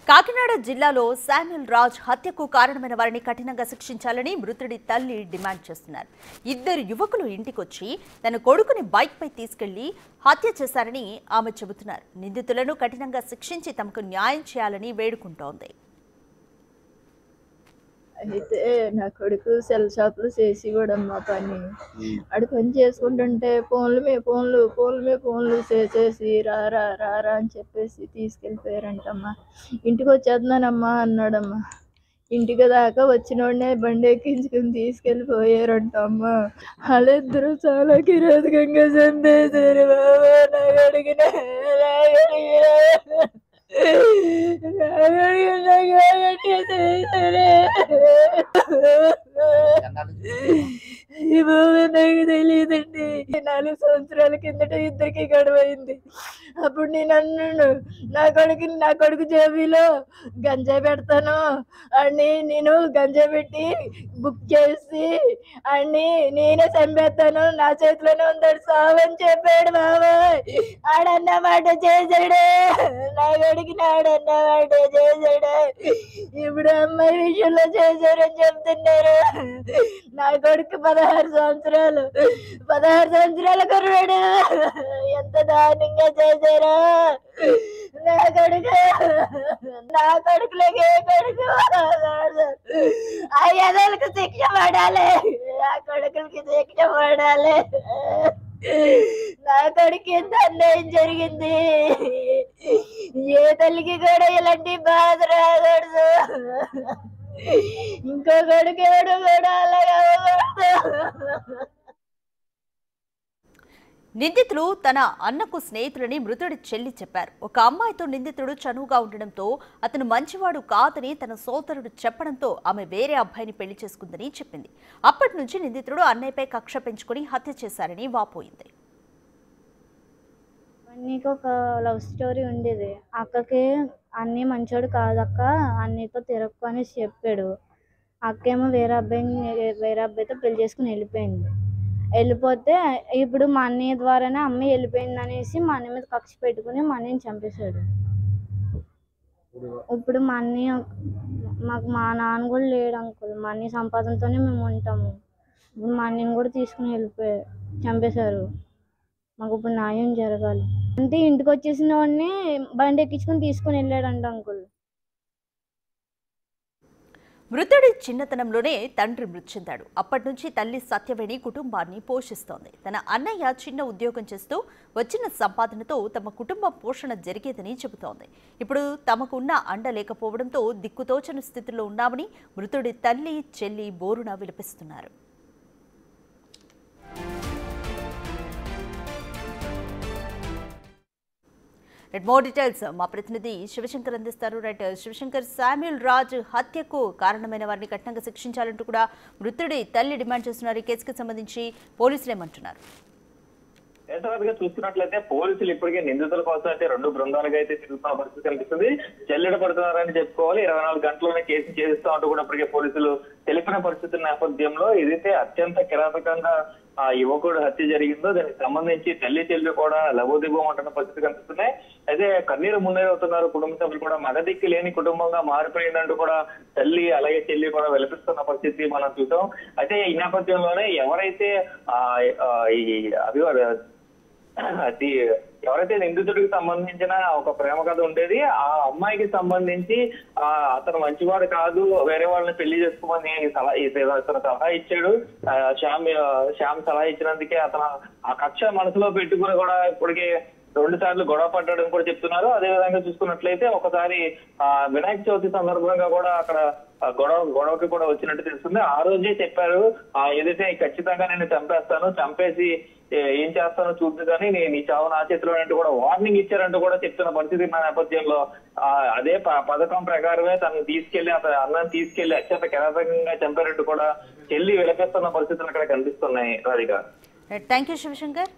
కాకినాడ జిల్లాలో శామ్యూల్ రాజ్ హత్యకు కారణమైన వారిని కఠినంగా శిక్షించాలని మృతుడి తల్లి డిమాండ్ చేస్తున్నారు. ఇద్దరు యువకులు ఇంటికొచ్చి తన కొడుకుని బైక్పై తీసుకెళ్లి హత్య చేశారని ఆమె చెబుతున్నారు. నిందితులను కఠినంగా శిక్షించి తమకు న్యాయం చేయాలని వేడుకుంటోంది. అయితే నా కొడుకు సెల్ షాప్లో చేసి కూడా అమ్మ పని ఆడు పని చేసుకుంటుంటే ఫోన్లు చేసేసి రారా అని చెప్పేసి తీసుకెళ్ళిపోయారంటమ్మా. ఇంటికి వచ్చేస్తున్నానమ్మా అన్నాడమ్మా. ఇంటికి దాకా వచ్చినోడనే బండి ఎక్కించుకుని తీసుకెళ్ళిపోయారంటమ్మా. వాళ్ళిద్దరూ చాలా కిరాతకంగా చంపేశారు బాబా. నాకు అడిగిన నాకు తెలియదండి. 4 సంవత్సరాల కిందట ఇద్దరికి గొడవైంది. అప్పుడు నేను అన్నాను, నా కొడుకు జేబీలో గంజాయి పెడతాను అని నేను గంజాయి పెట్టి బుక్ చేసి అని నేనే చంపేస్తాను, నా చేతిలోనే ఉందాడు సావని చెప్పాడు బాబాయ్. ఆడన్నమాట చేశాడు, నా కొడుకుని ఆడన్నమాట చేశాడు. ఇప్పుడు అమ్మాయి విషయంలో చేశారని చెప్తున్నారు. నా కొడుకు 16 సంవత్సరాల కుర్రాడు. ఎంత దారుణంగా చేశారా నా కొడుకులకి. ఏ కొడుకు ఆ ఎదలకు శిక్ష పడాలి, ఆ కొడుకులకి శిక్ష పడాలి. నా కొడుకు ఎంత అన్యాయం జరిగింది. ఏ తల్లికి కూడా ఇలాంటి బాధ రాకూడదు. ఇంకో కొడుకు ఎవడు కూడా అలాగే అవ్వకూడదు. నిందితులు తన అన్నకు స్నేహితులని మృతుడి చెల్లి చెప్పారు. ఒక అమ్మాయితో నిందితుడు చనువుగా ఉండడంతో అతను మంచివాడు కాదని తన సోదరుడు చెప్పడంతో ఆమె వేరే అబ్బాయిని పెళ్లి చేసుకుందని చెప్పింది. అప్పటి నుంచి నిందితుడు అన్నయ్యపై కక్ష పెంచుకుని హత్య చేశారని వాపోయింది. అన్నీకి ఒక లవ్ స్టోరీ ఉండేది. అక్కకి అన్నీ మంచోడు కాదక్క, అన్నీతో తిరక్కు అనేసి చెప్పాడు. అక్కేమో వేరే అబ్బాయితో పెళ్లి చేసుకుని వెళ్ళిపోతే ఇప్పుడు మా అన్నయ్య ద్వారానే అమ్మాయి వెళ్ళిపోయింది అనేసి మా అన్నయ్య మీద కక్ష పెట్టుకుని మా అన్నయ్యని చంపేశాడు. ఇప్పుడు మా అన్నయ్య మా నాన్న కూడా లేడు అంకుల్. మా అన్నయ్య సంపాదనతోనే మేము ఉంటాము. ఇప్పుడు మా అన్నయ్యని కూడా తీసుకుని చంపేశారు. మాకు ఇప్పుడు న్యాయం జరగాలి. అంటే ఇంటికి వచ్చేసిన వాడిని బండి ఎక్కించుకుని తీసుకుని వెళ్ళాడంట అంకుల్. మృతుడి చిన్నతనంలోనే తండ్రి మృతి చెందాడు. అప్పటి నుంచి తల్లి సత్యవేణి కుటుంబాన్ని పోషిస్తోంది. తన అన్నయ్య చిన్న ఉద్యోగం చేస్తూ వచ్చిన సంపాదనతో తమ కుటుంబ పోషణ జరిగేదని చెబుతోంది. ఇప్పుడు తమకున్న అండ లేకపోవడంతో దిక్కుతోచని స్థితిలో ఉన్నామని మృతుడి తల్లి చెల్లి బోరున విలపిస్తున్నారు. మోర్ డీటెయిల్స్ మా ప్రతినిధి శివశంకర్ అందిస్తారు. శివశంకర్, శామ్యూల్ రాజ్ హత్యకు కారణమైన వారిని కఠినంగా శిక్షించాలంటూ కూడా మృతుడి తల్లి డిమాండ్ చేస్తున్నారు. ఈ కేసుకు సంబంధించి పోలీసులు ఏమంటున్నారు? చూస్తున్నట్లయితే పోలీసులు ఇప్పటికే నిందితుల కోసం అయితే 2 బృందాలుగా అయితే తిరుగుతున్న పరిస్థితి కనిపిస్తుంది. చెల్లెడ పడుతున్నారని చెప్పుకోవాలి. 24 గంటల్లోనే కేసు చేస్తూ అంటూ కూడా ఇప్పటికే పోలీసులు తెలిపిన పరిస్థితి నేపథ్యంలో ఇదైతే అత్యంత కిరాతకంగా ఆ యువకుడు హత్య జరిగిందో దానికి సంబంధించి తల్లి చెల్లి కూడా లబోదిబోం అంటున్న పరిస్థితి కనిపిస్తున్నాయి. అయితే కన్నీరు మున్నీరవుతున్నారు. కుటుంబ సభ్యులు కూడా మగదిక్కి లేని కుటుంబంగా మారిపోయిందంటూ కూడా తల్లి అలాగే చెల్లి కూడా విలపిస్తున్న పరిస్థితి మనం చూసాం. అయితే ఈ నేపథ్యంలోనే ఎవరైతే ఎవరైతే నిందితుడికి సంబంధించిన ఒక ప్రేమ కథ ఉండేది, ఆ అమ్మాయికి సంబంధించి అతను మంచివాడు కాదు, వేరే వాళ్ళని పెళ్లి చేసుకోమని అతను సలహా ఇచ్చాడు. శ్యామ్ సలహా ఇచ్చినందుకే అతను ఆ కక్ష మనసులో పెట్టుకుని కూడా ఇప్పటికే 2 సార్లు గొడవ పడ్డాడని కూడా చెప్తున్నారు. అదే విధంగా చూసుకున్నట్లయితే ఒకసారి వినాయక చవితి సందర్భంగా కూడా అక్కడ గొడవకి కూడా వచ్చినట్టు తెలుస్తుంది. ఆ రోజే చెప్పారు, ఏదైతే ఖచ్చితంగా నేను చంపేస్తాను, చంపేసి ఏం చేస్తానో చూద్దు కానీ నీ చావు నా చేతిలో అంటూ కూడా వార్నింగ్ ఇచ్చారంటూ కూడా చెప్తున్న పరిస్థితి నా నేపథ్యంలో అదే పథకం ప్రకారమే తనను తీసుకెళ్లి అతని అన్నని తీసుకెళ్లి అత్యంత కిరాతకంగా చంపారంటూ కూడా చెల్లి విలపిస్తున్న పరిస్థితులు అక్కడ కనిపిస్తున్నాయి. Radhika, thank you Shivshankar.